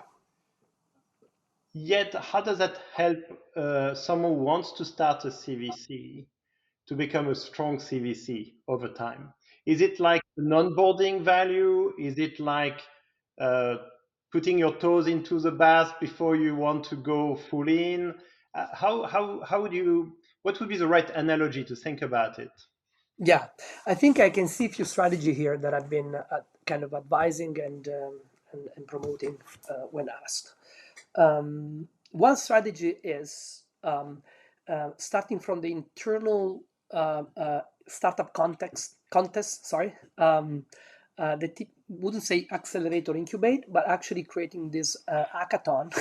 Yet, how does that help someone who wants to start a CVC to become a strong CVC over time? Is it like an onboarding value? Is it like uh, putting your toes into the bath before you want to go full in? How would you? What would be the right analogy to think about it? Yeah, I think I can see a few strategy here that I've been kind of advising and promoting when asked. One strategy is starting from the internal startup contest. Sorry, wouldn't say accelerate or incubate, but actually creating this hackathon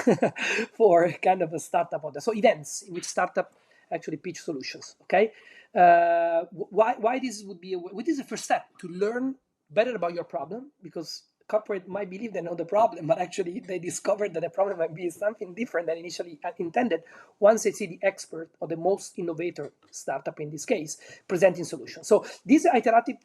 for kind of a startup order. So events in which startup actually pitch solutions. Okay, why this would be what is the first step to learn better about your problem, because corporate might believe they know the problem, but actually they discovered that the problem might be something different than initially intended once they see the expert or the most innovator startup in this case presenting solutions. So this iterative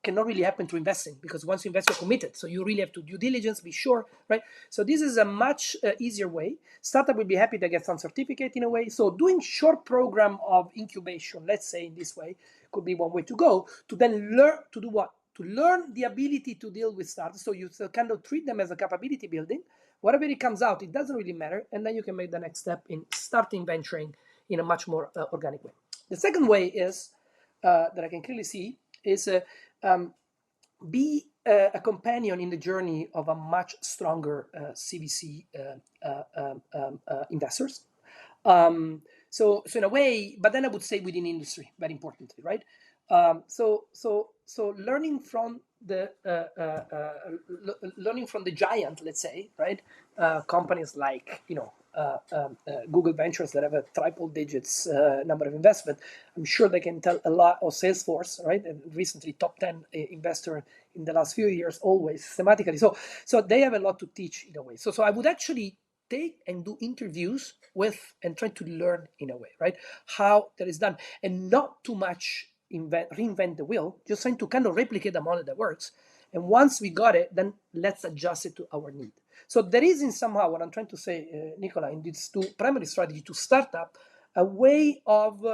cannot really happen through investing, because once you invest, you're committed. So you really have to due diligence, be sure, right? So this is a much easier way. Startup will be happy to get some certificate in a way. So doing short program of incubation, let's say in this way, could be one way to go, to then learn to do what? To learn the ability to deal with startups. So you kind of treat them as a capability building. Whatever it comes out, it doesn't really matter. And then you can make the next step in starting venturing in a much more organic way. The second way is that I can clearly see is be a companion in the journey of a much stronger CVC investors. So in a way, but then I would say within industry, very importantly, right? So learning from the learning from the giant, let's say, right? Companies like Google Ventures that have a triple digits number of investment. I'm sure they can tell a lot. Or Salesforce, right? And recently top 10 investor in the last few years, always systematically. So they have a lot to teach in a way. So I would actually take and do interviews with and try to learn in a way, right? How that is done, and not too much reinvent the wheel, just trying to kind of replicate the model that works. And once we got it, then let's adjust it to our need. So there is in somehow what I'm trying to say, Nicola, in these two primary strategy to start up, a way of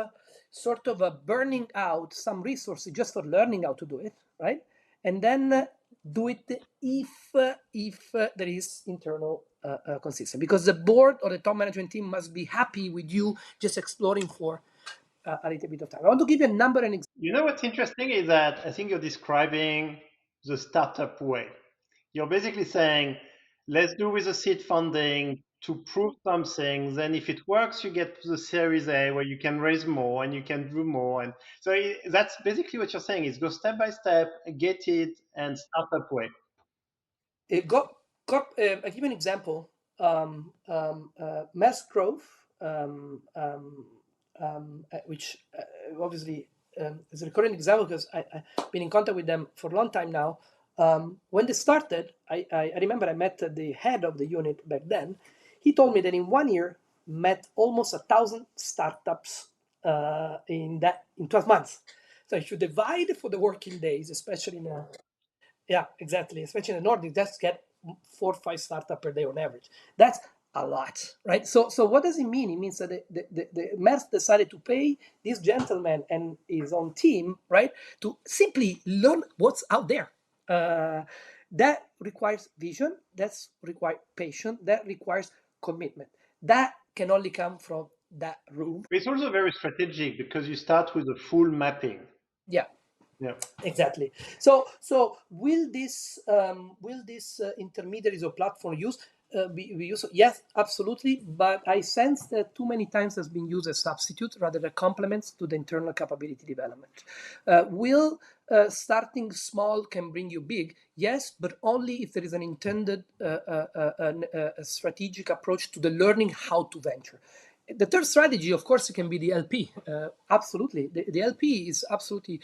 sort of burning out some resources just for learning how to do it, right? And then do it if there is internal consistency, because the board or the top management team must be happy with you just exploring for a little bit of time. I want to give you a number and example. You know what's interesting is that I think you're describing the startup way. You're basically saying, let's do with the seed funding to prove something. Then if it works, you get to the Series A where you can raise more and you can do more. And so that's basically what you're saying is go step by step, get it, and startup way. I give you an example. Mass growth, which obviously is a recurrent example because I've been in contact with them for a long time now. When they started, I remember I met the head of the unit back then. He told me that in 1 year met almost 1,000 startups in 12 months. So if you divide for the working days, especially in yeah, exactly. Especially in the Nordics, that's get 4 or 5 startups per day on average. That's a lot, right? So what does it mean? It means that the Merz decided to pay this gentleman and his own team, right, to simply learn what's out there. That requires vision. That's requires patience. That requires commitment. That can only come from that room. It's also very strategic because you start with a full mapping. Yeah. Yeah. Exactly. So will this intermediaries or platform use? we use it. Yes, absolutely. But I sense that too many times has been used as substitute rather than complements to the internal capability development. Will starting small can bring you big? Yes, but only if there is an intended a strategic approach to the learning how to venture. The third strategy, of course, it can be the LP. Absolutely, the LP is absolutely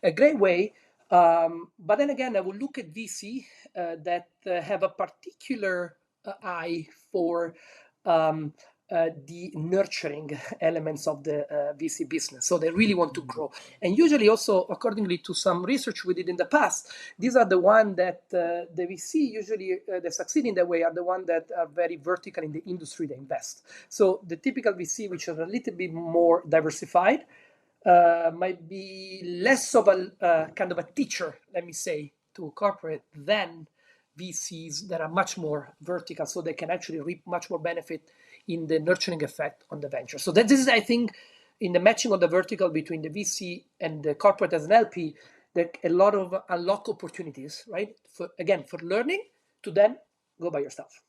a great way. But then again, I will look at VC that have a particular eye for the nurturing elements of the VC business. So they really want to grow. And usually also, accordingly to some research we did in the past, these are the ones that the VC usually, they succeed in that way, are the ones that are very vertical in the industry they invest. So the typical VC, which are a little bit more diversified, might be less of a kind of a teacher, let me say, to corporate than VCs that are much more vertical, so they can actually reap much more benefit in the nurturing effect on the venture. So that this is, I think, in the matching of the vertical between the VC and the corporate as an LP, there are a lot of unlock opportunities, right? For again, for learning to then go by yourself.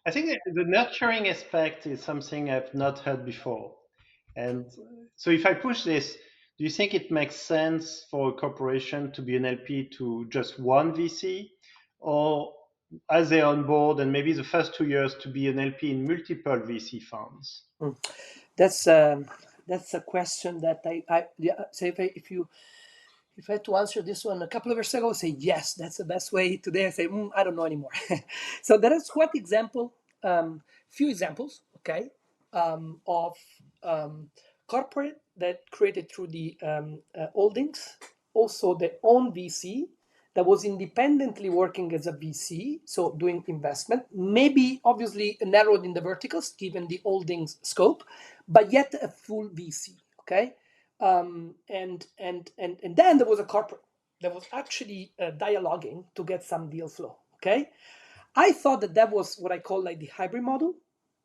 I think the nurturing aspect is something I've not heard before. And so if I push this, do you think it makes sense for a corporation to be an LP to just one VC, or as they onboard and maybe the first 2 years to be an LP in multiple VC funds? Mm. That's a question that I yeah, say if I had to answer this one a couple of years ago, I would say yes, that's the best way. Today I say I don't know anymore. So there is quite few examples, okay, of corporate that created through the holdings, also their own VC that was independently working as a VC, so doing investment, maybe obviously narrowed in the verticals given the holdings scope, but yet a full VC, okay? And then there was a corporate that was actually dialoguing to get some deal flow, okay? I thought that that was what I call like the hybrid model,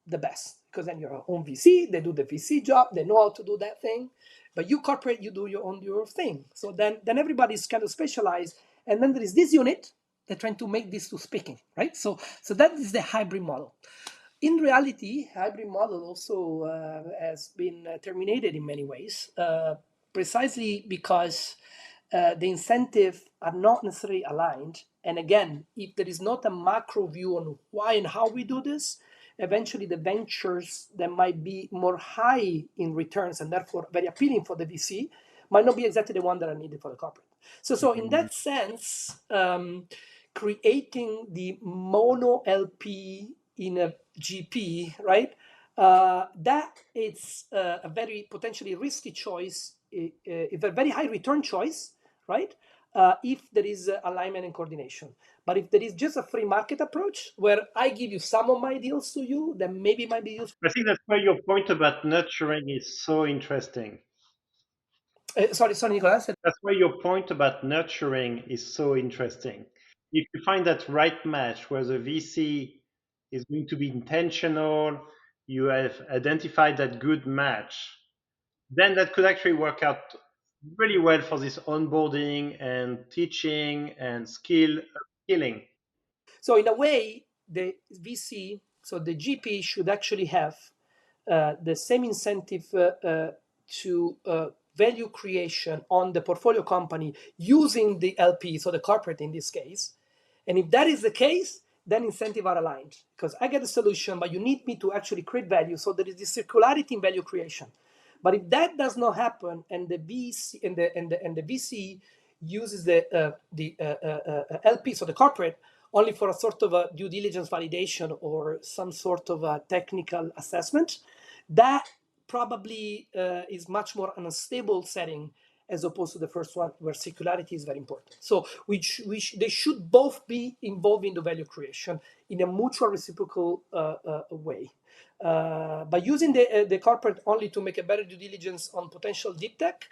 the best, because then you're your own VC, they do the VC job, they know how to do that thing, but you corporate, you do your thing. So then everybody's kind of specialized, and then there is this unit they're trying to make this to speaking, right? So that is the hybrid model. In reality, hybrid model also has been terminated in many ways, precisely because the incentives are not necessarily aligned. And again, if there is not a macro view on why and how we do this, eventually the ventures that might be more high in returns and therefore very appealing for the VC might not be exactly the one that are needed for the corporate. So in that sense, creating the mono LP in a GP, right? That it's a very potentially risky choice, if a very high return choice, right? If there is alignment and coordination. But if there is just a free market approach where I give you some of my deals to you, then maybe it might be useful. I think that's why your point about nurturing is so interesting. Sorry, Nicolas. That's why your point about nurturing is so interesting. If you find that right match where the VC is going to be intentional, you have identified that good match, then that could actually work out really well for this onboarding and teaching and skilling. So in a way, the VC, so the GP should actually have the same incentive to value creation on the portfolio company using the LP, so the corporate in this case. And if that is the case, then incentives are aligned because I get a solution, but you need me to actually create value. So there is this circularity in value creation. But if that does not happen, and the VC and the VC uses the LP, so the corporate, only for a sort of a due diligence validation or some sort of a technical assessment, that probably is much more unstable setting as opposed to the first one where circularity is very important. So they should both be involved in the value creation in a mutual reciprocal way. By using the corporate only to make a better due diligence on potential deep tech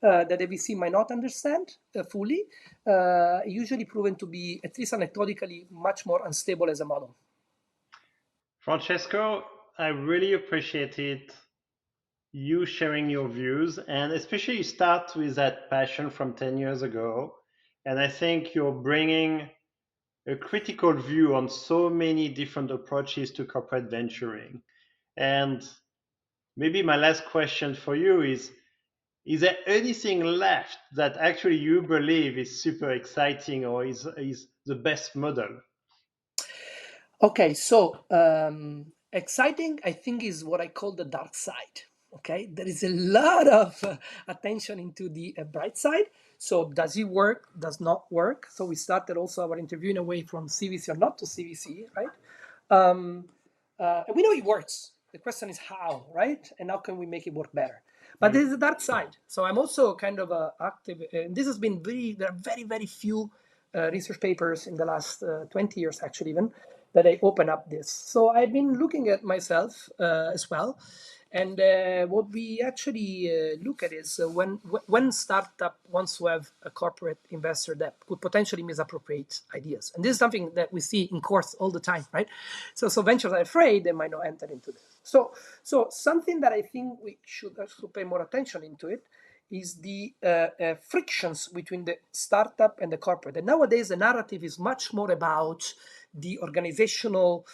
that the VC might not understand fully, usually proven to be, at least anecdotally, much more unstable as a model. Francesco, I really appreciated you sharing your views, and especially you start with that passion from 10 years ago. And I think you're bringing a critical view on so many different approaches to corporate venturing. And maybe my last question for you is there anything left that actually you believe is super exciting or is the best model? Okay, so exciting, I think, is what I call the dark side. Okay, there is a lot of attention into the bright side. So, does it work? Does not work? So, we started also our interview in a way from CVC or not to CVC, right? Um, and we know it works. The question is how, right? And how can we make it work better? But Mm. there is a dark side. So I'm also kind of active, and this has been there are very, very few research papers in the last 20 years, actually, even, that I open up this. So I've been looking at myself as well. And what we actually look at is when startup wants to have a corporate investor that could potentially misappropriate ideas, and this is something that we see in course all the time, right? So ventures are afraid they might not enter into this. So something that I think we should also pay more attention into it is the frictions between the startup and the corporate. And nowadays, the narrative is much more about the organizational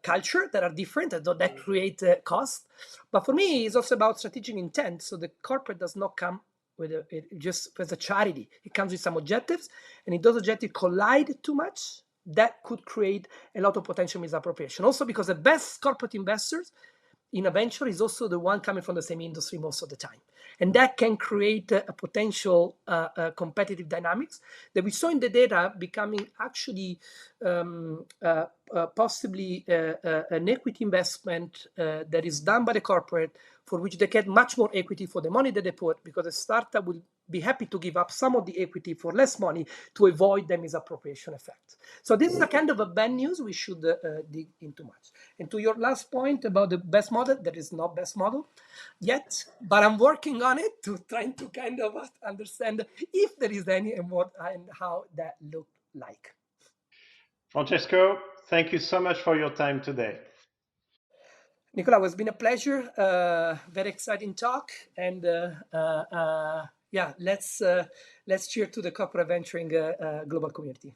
culture that are different and that create cost. But for me, it's also about strategic intent. So the corporate does not come with it just as a charity. It comes with some objectives, and if those objectives collide too much, that could create a lot of potential misappropriation. Also, because the best corporate investors in a venture is also the one coming from the same industry most of the time. And that can create a potential competitive dynamics that we saw in the data becoming actually possibly an equity investment that is done by the corporate for which they get much more equity for the money that they put, because a startup will be happy to give up some of the equity for less money to avoid the misappropriation effect. So this is a kind of a bad news we should dig into much. And to your last point about the best model, there is no best model yet, but I'm working on it to trying to kind of understand if there is any and what and how that look like. Francesco, thank you so much for your time today. Nicola, it's been a pleasure. Very exciting talk, and yeah, let's cheer to the corporate venturing global community.